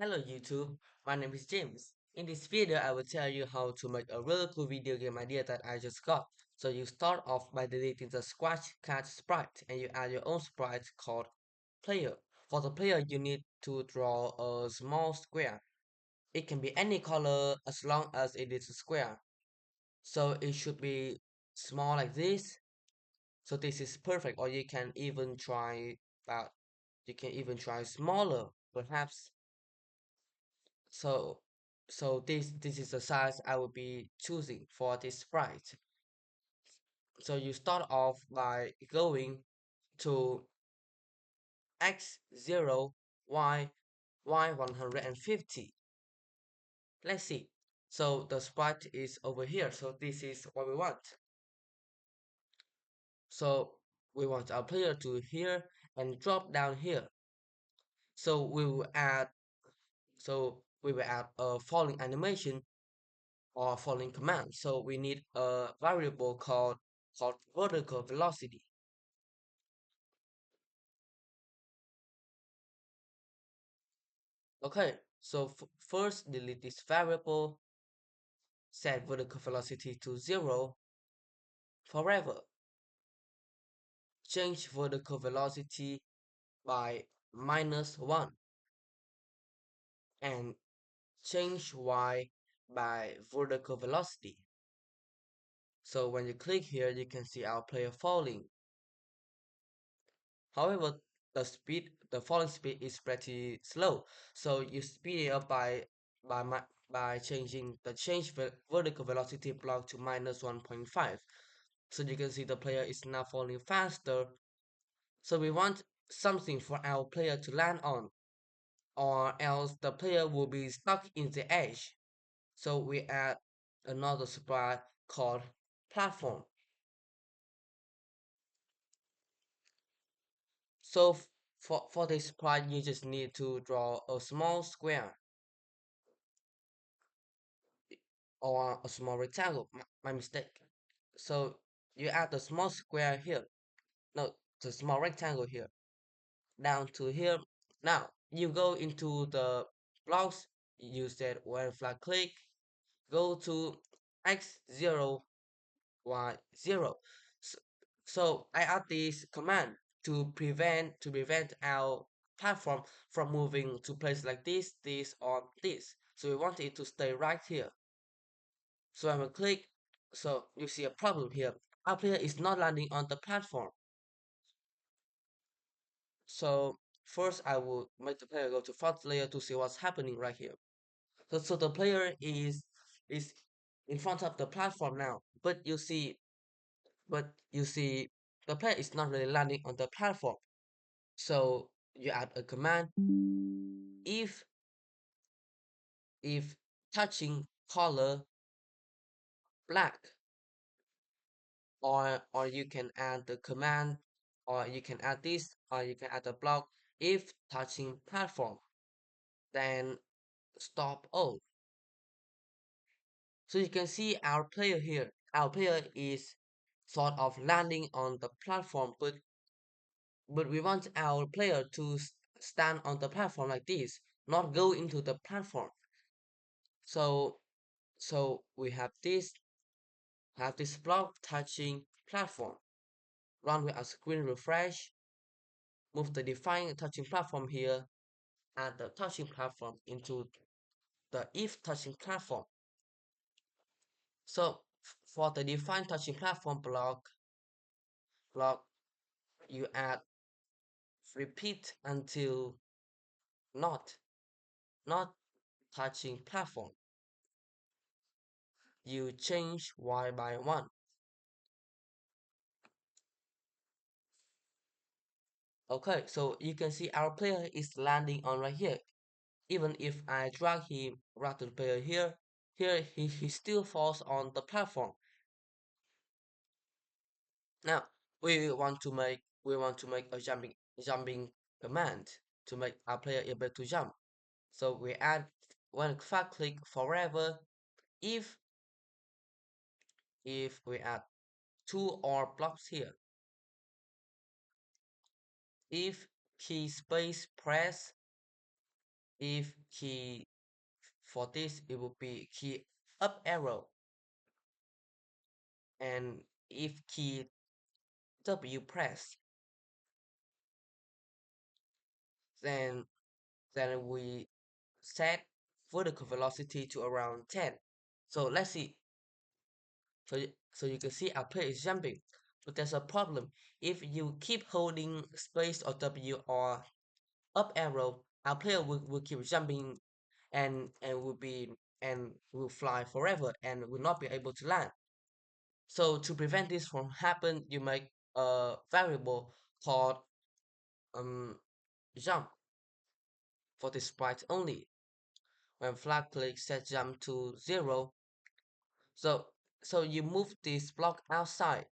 Hello YouTube, my name is James. In this video, I will tell you how to make a really cool video game idea that I just got. So you start off by deleting the Scratch Cat sprite and you add your own sprite called player. For the player, you need to draw a small square. It can be any color as long as it is a square. So it should be small like this. So this is perfect, or you can even try about smaller, perhaps. So, so this is the size I will be choosing for this sprite. So you start off by going to x0, y 150. Let's see. So the sprite is over here. So this is what we want. So we want our player to here and drop down here. So we will add a falling animation or falling command. So we need a variable called vertical velocity. Okay, so first delete this variable, set vertical velocity to 0 forever. Change vertical velocity by -1 and change y by vertical velocity. So when you click here, you can see our player falling. However, the falling speed is pretty slow. So you speed it up by changing the vertical velocity block to -1.5. So you can see the player is now falling faster. So we want something for our player to land on, or else the player will be stuck in the edge. So we add another sprite called platform. So for this sprite, you just need to draw a small square or a small rectangle. My mistake. So you add the small square here. No, the small rectangle here. Down to here. Now you go into the blocks. You said when flat click, go to x0, y0. So, so I add this command to prevent our platform from moving to place like this, or this. So we want it to stay right here. So I will click. So you see a problem here. Our player is not landing on the platform. So first I will make the player go to front layer to see what's happening right here. So the player is in front of the platform now, but you see the player is not really landing on the platform. So you add a command if if touching color black, or you can add the command, or you can add this, or you can add the block if touching platform, then stop all. So you can see our player here. Our player is sort of landing on the platform, but we want our player to stand on the platform like this, not go into the platform. So we have this block touching platform. Run with a screen refresh. Move the define touching platform here. Add the touching platform into the if touching platform. So for the define touching platform block, you add repeat until not not touching platform. You change y by 1. Okay, so you can see our player is landing on right here. Even if I drag the player here he still falls on the platform. Now we want to make a jumping command to make our player able to jump. So we add one fast click forever if we add two or blocks here. If key space press If key for this, it will be key up arrow, and if key W press, then we set vertical velocity to around 10. So let's see. So you can see our player is jumping, but there's a problem. If you keep holding space or W or up arrow, our player will keep jumping and will fly forever and will not be able to land. So to prevent this from happen, you make a variable called um jump for the sprite only. When flag click set jump to 0, so you move this block outside.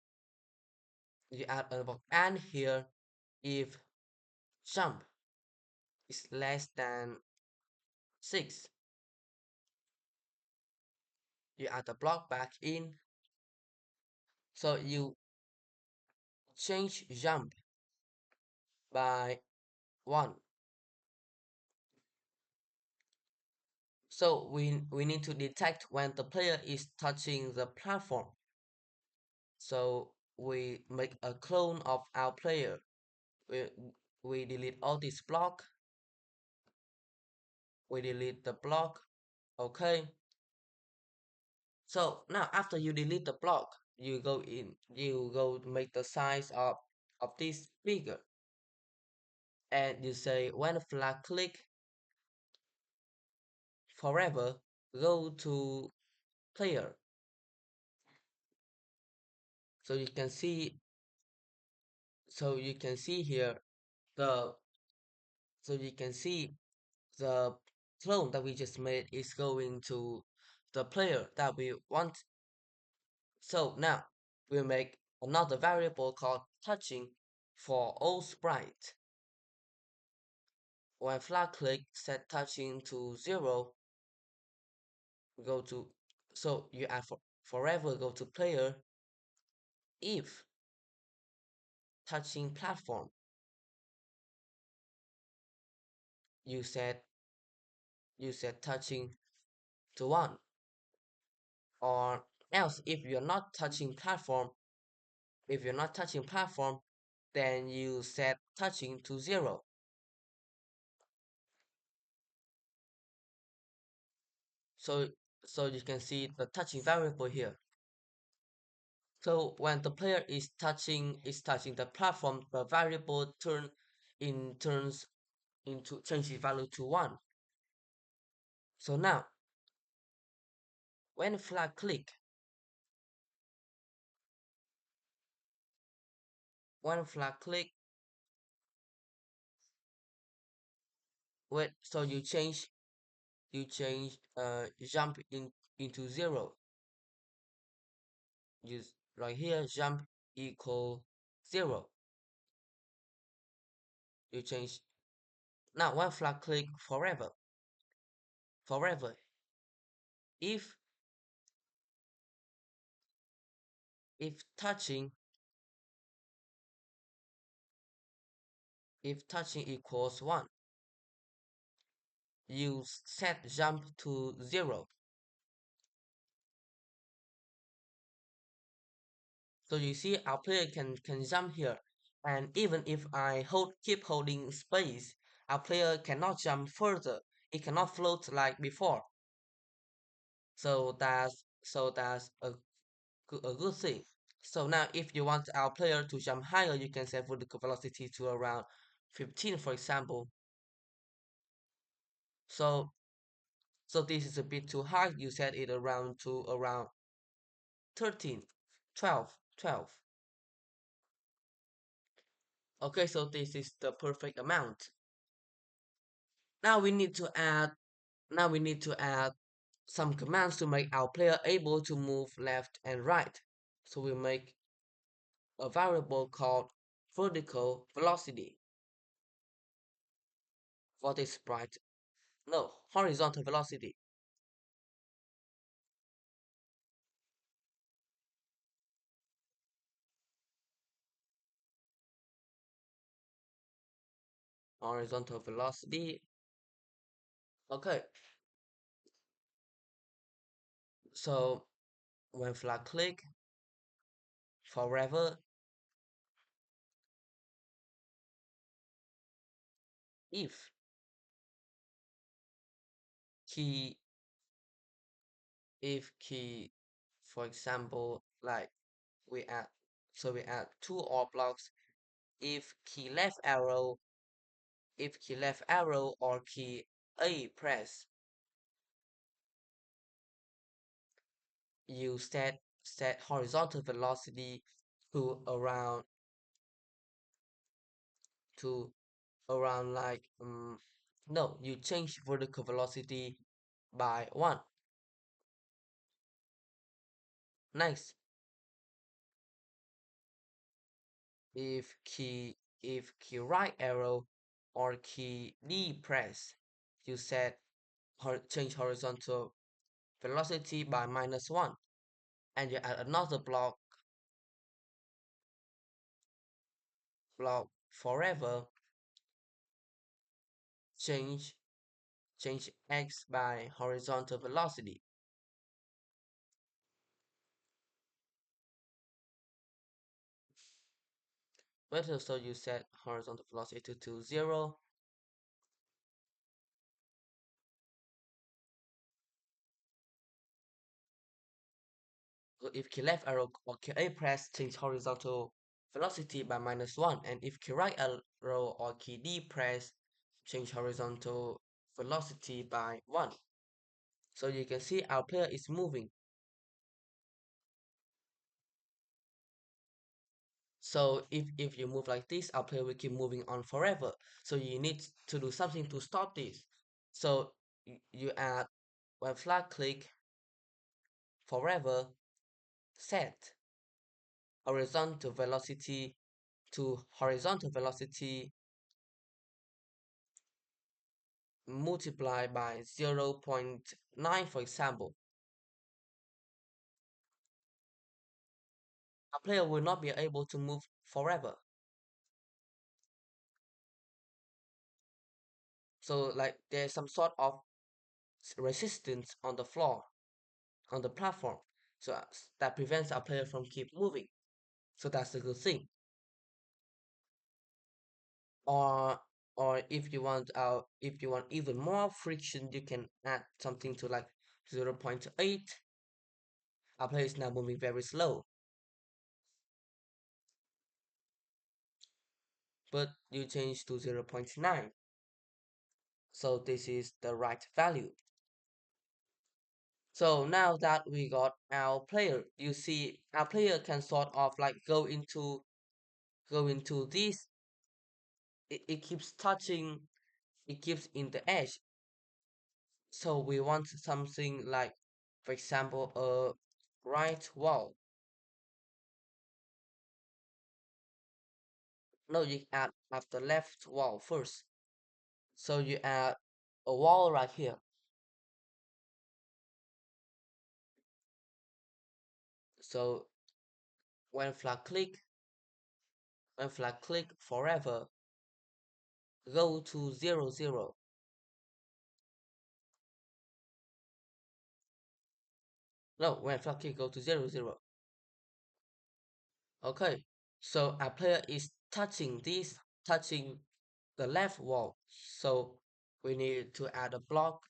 You add a block and here if jump is less than 6, you add the block back in. So you change jump by 1. So we need to detect when the player is touching the platform. So we make a clone of our player. We, we delete all this block. We delete the block. Okay. So now after you delete the block, you go to make the size of this bigger. And you say when flag click forever, go to player. So you can see here the so you can see the clone that we just made is going to the player that we want. So now we make another variable called touching for all sprite. When flag click set touching to 0, go to so you add forever go to player if touching platform you set touching to 1, or else if you're not touching platform, then you set touching to 0. So you can see the touching variable here. So when the player is touching the platform, the variable turns into changes value to 1. So now when flag click, so you change jump into 0. Use right here jump equal 0. You change now when flag click forever if touching equals 1, you set jump to 0. So you see our player can jump here, and even if I keep holding space, our player cannot jump further. It cannot float like before. So that's a good thing. So now if you want our player to jump higher, you can set vertical velocity to around 15, for example. So this is a bit too high. You set it around 13, 12. Okay, so this is the perfect amount. Now we need to add some commands to make our player able to move left and right. So we make a variable called vertical velocity for this sprite. No, horizontal velocity. Horizontal velocity. Okay, so when flag click forever, if key, if key, for example, like we add, so we add two OR blocks. If key left arrow, if key left arrow or key A press, you set horizontal velocity to to around like no, you change vertical velocity by 1. Nice. if key if key right arrow or key D press, you set change horizontal velocity by -1, and you add another block forever, change x by horizontal velocity. Better so you set horizontal velocity to 0. So if key left arrow or key A press, change horizontal velocity by -1, and if key right arrow or key D press, change horizontal velocity by 1. So you can see our player is moving. So if you move like this, our player will keep moving on forever. So you need to do something to stop this. So you add when flag click forever, set horizontal velocity to horizontal velocity multiply by 0.9, for example. A player will not be able to move forever. So like there's some sort of resistance on the floor, on the platform. So that prevents a player from keep moving. So that's a good thing. Or if you want even more friction, you can add something to like 0.8. Our player is now moving very slow. But you change to 0.9. So this is the right value. So now that we got our player, you see our player can sort of like go into this. It keeps touching, it keeps in the edge. So we want something like, for example, a right wall. No, you add the left wall first. So you add a wall right here. So when flag click, when flag click forever, go to 0, 0. No, when flag click go to 0, 0. Okay, so our player is touching the left wall. So we need to add a block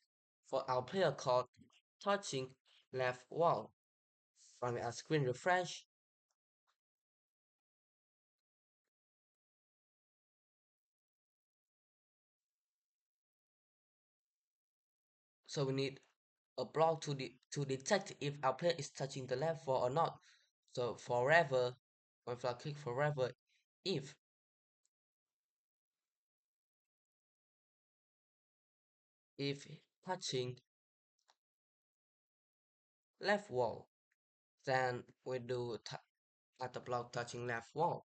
for our player called touching left wall. Run a screen refresh. So we need a block to detect if our player is touching the left wall or not. So forever, when flag click forever, if if touching left wall, then we do at the block touching left wall.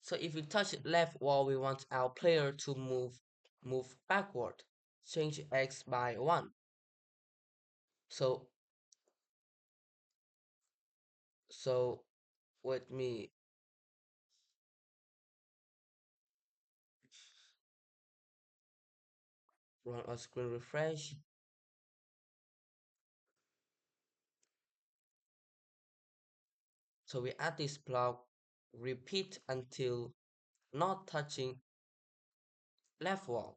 So if we touch left wall, we want our player to move backward. Change x by 1. So so with me, run a screen refresh. So we add this block, repeat until not touching left wall.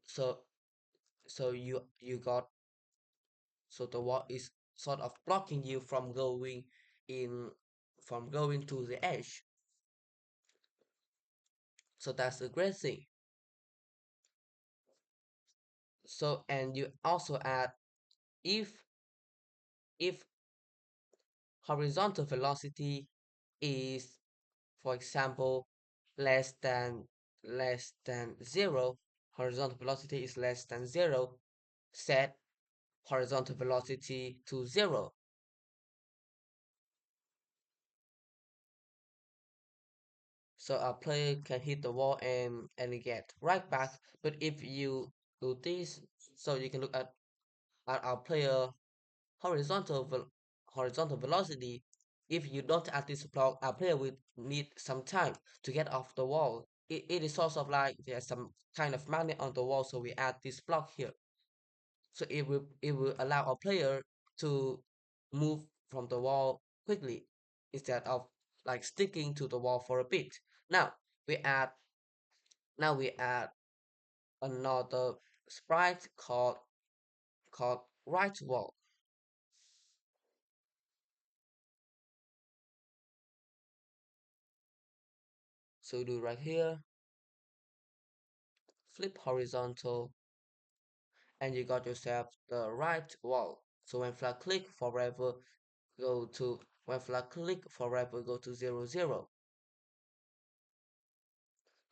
So you got, so the wall is sort of blocking you in from going to the edge. So that's a great thing. So and you also add, if if horizontal velocity is, for example, less than zero, horizontal velocity is less than zero, set horizontal velocity to zero. So a player can hit the wall and get right back. But if you do this, so you can look at our player horizontal horizontal velocity. If you don't add this block, our player will need some time to get off the wall. It is sort of like there's some kind of magnet on the wall, so we add this block here. So it will allow a player to move from the wall quickly instead of like sticking to the wall for a bit. Now we add we add another sprite called right wall. So do right here, flip horizontal, and you got yourself the right wall. So when flag click forever go to 0 0.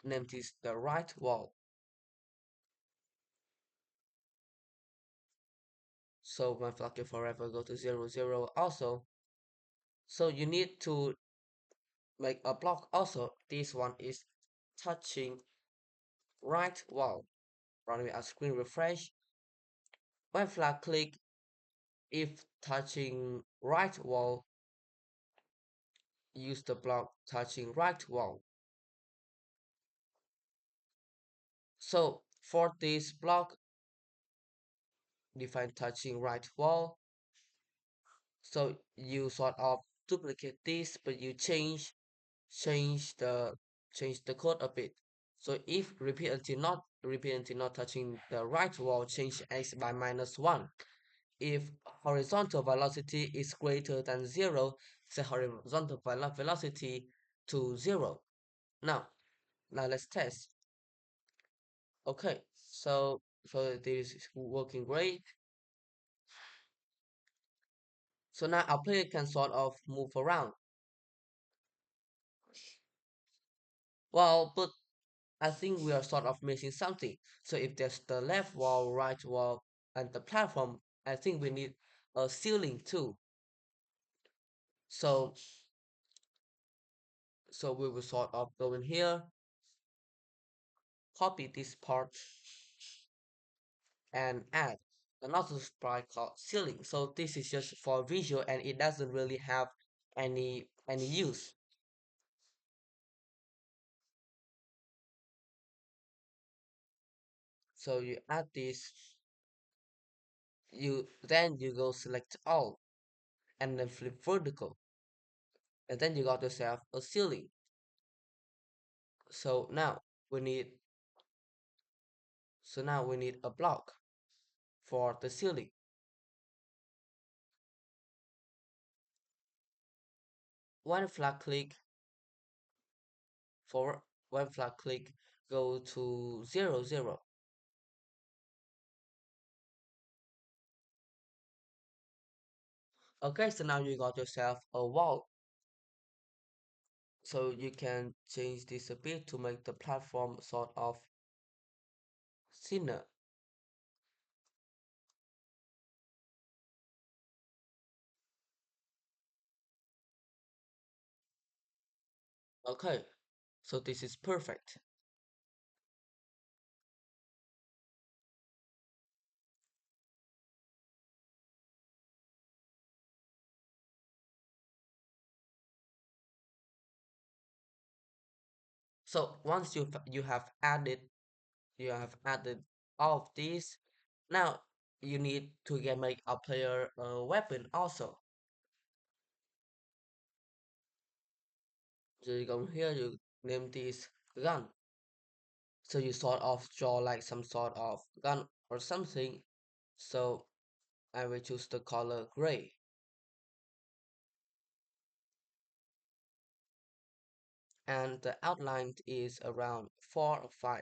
Name this the right wall. So when flag click forever go to 0 0 also. So you need to make a block also. This one is touching right wall. Running a screen refresh. When flag click, if touching right wall, use the block touching right wall. So for this block, define touching right wall. So you sort of duplicate this, but you change the code a bit. So if repeat until not touching the right wall, change x by -1. If horizontal velocity is greater than 0, set horizontal velocity to 0. Now, let's test. Okay, so this is working great. So now our player can sort of move around. Well, but I think we are sort of missing something. So if there's the left wall, right wall, and the platform, I think we need a ceiling too. So we will sort of go in here, copy this part, and add another sprite called ceiling. So this is just for visual and it doesn't really have any use. So you add this, you go select all and then flip vertical. And then you got yourself a ceiling. So now we need a block for the ceiling. One flag click for one flag click go to 0 0. Okay, so now you got yourself a wall. So you can change this a bit to make the platform sort of thinner. Okay, so this is perfect. So once you have added all of these, now you need to get make a player weapon also. So you come here, you name this gun. So you sort of draw like some sort of gun or something. So I will choose the color gray. And the outline is around 4 or 5.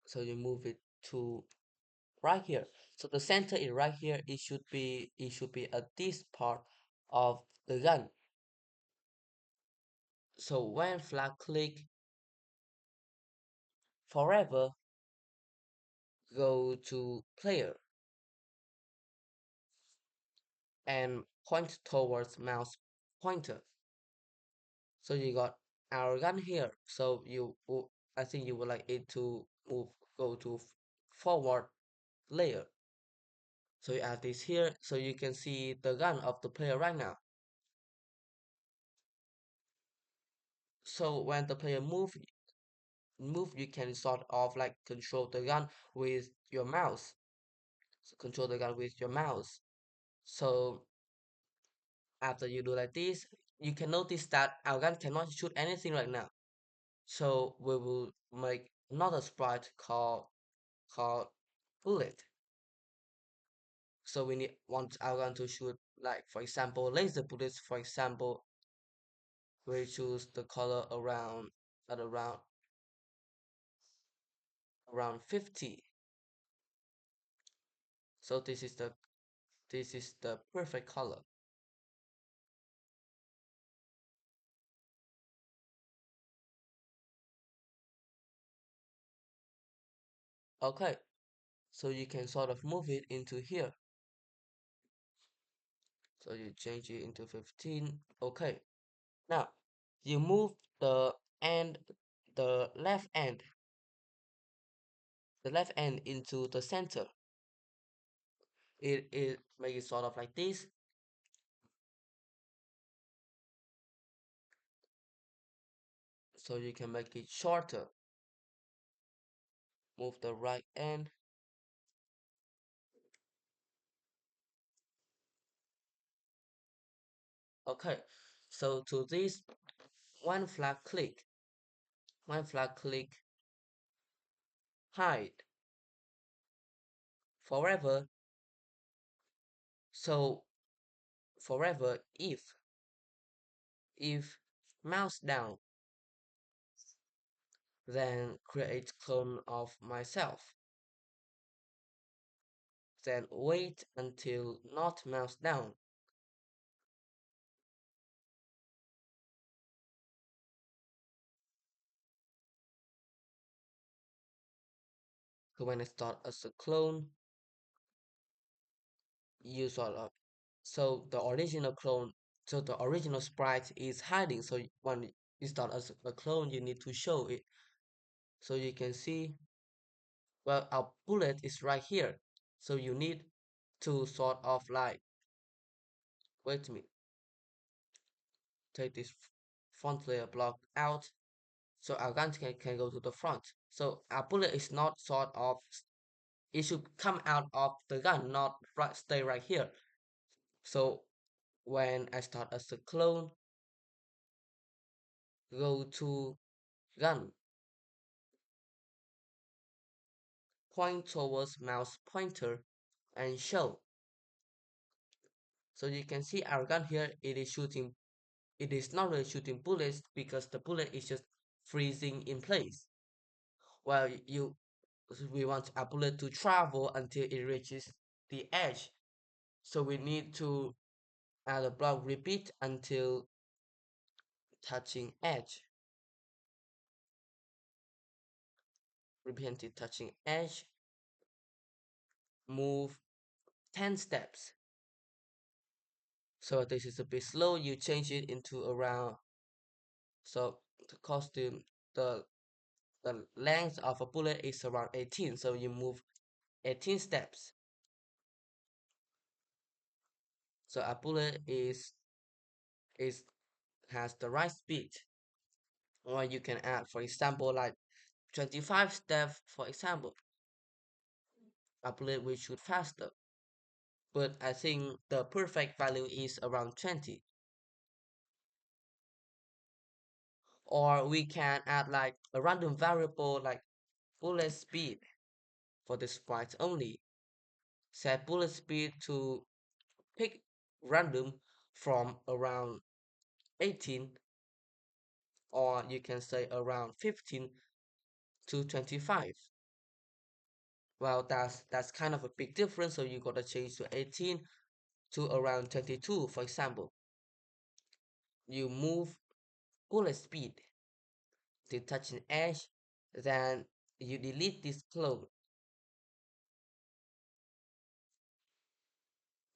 So you move it to right here. So the center is right here. It should be at this part of the gun. So when flag click forever, go to player and point towards mouse pointer. So you got our gun here. So I think you would like it to go to forward layer. So you add this here so you can see the gun of the player right now. So when the player move, you can sort of like control the gun with your mouse. So control the gun with your mouse. So after you do like this, you can notice that our gun cannot shoot anything right now. So we will make another sprite called bullet. So want our gun to shoot like for example laser bullets. For example, we choose the color around 50. So this is the perfect color. Okay, so you can sort of move it into here. So you change it into 15. Okay, now you move the end, the left end, the left end into the center. It make it sort of like this. So you can make it shorter. Move the right end. Okay, so to this one flag click, hide forever. So forever if mouse down, then create clone of myself. Then wait until not mouse down. So when I start as a clone, you sort of so the original clone, so the original sprite is hiding. So when you start as a clone, you need to show it. So you can see, well, our bullet is right here. So you need to sort of like, wait a minute, take this front layer block out. So our gun can go to the front. So our bullet is not sort of, it should come out of the gun, not right, stay right here. So when I start as a clone, go to gun, point towards mouse pointer and show. So you can see our gun here, it is not really shooting bullets because the bullet is just freezing in place. Well, we want our bullet to travel until it reaches the edge. So we need to add a block repeat until touching edge. Repeat until touching edge. Move 10 steps. So this is a bit slow. You change it into around, so the costume, the length of a bullet is around 18. So you move 18 steps. So a bullet is has the right speed. Or you can add, for example, like 25 steps, for example. A bullet will shoot faster. But I think the perfect value is around 20. Or we can add like a random variable like bullet speed for the sprite only. Set bullet speed to pick random from around 18, or you can say around 15 to 25. Well, that's kind of a big difference, so you gotta change to 18 to around 22, for example. You move bullet speed to touch an edge, then you delete this clone.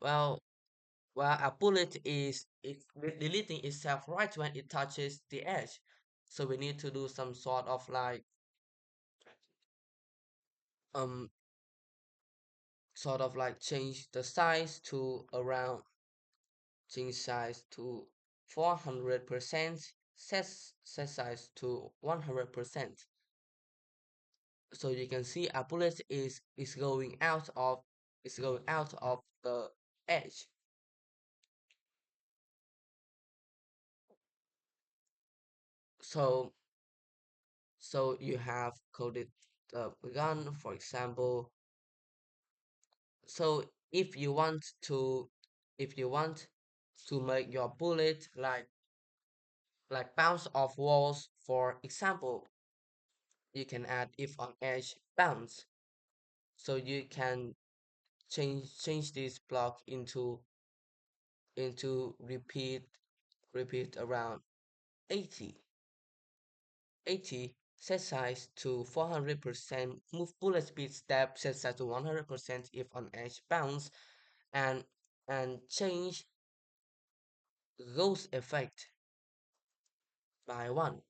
Well, well, a bullet is deleting itself right when it touches the edge. So we need to do some um sort of like change the size to around change size to 400%, set size to 100%. So you can see a bullet is going out of the edge. So so you have coded the gun, for example. So if you want to make your bullet like bounce off walls, for example, you can add if on edge bounce. So you can change this block into repeat around 80 80, set size to 400%, move bullet speed step, set size to 100% if on edge bounce, and change ghost effect by 1.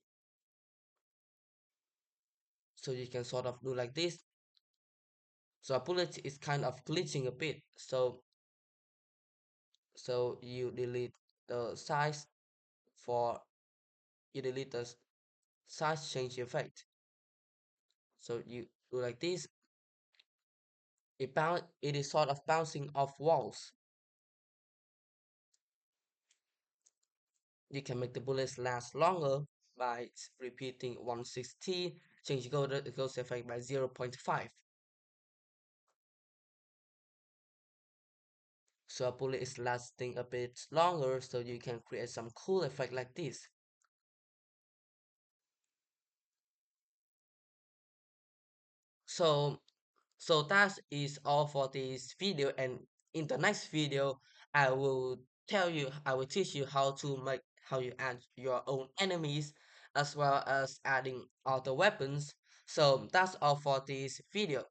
So you can sort of do like this. So a bullet is kind of glitching a bit. So you delete the size for you delete the size change effect. So you do like this. It is sort of bouncing off walls. You can make the bullets last longer by repeating 160, change ghost effect by 0.5. So a bullet is lasting a bit longer, so you can create some cool effect like this. So so that is all for this video, and in the next video I will teach you how you add your own enemies as well as adding other weapons. So that's all for this video.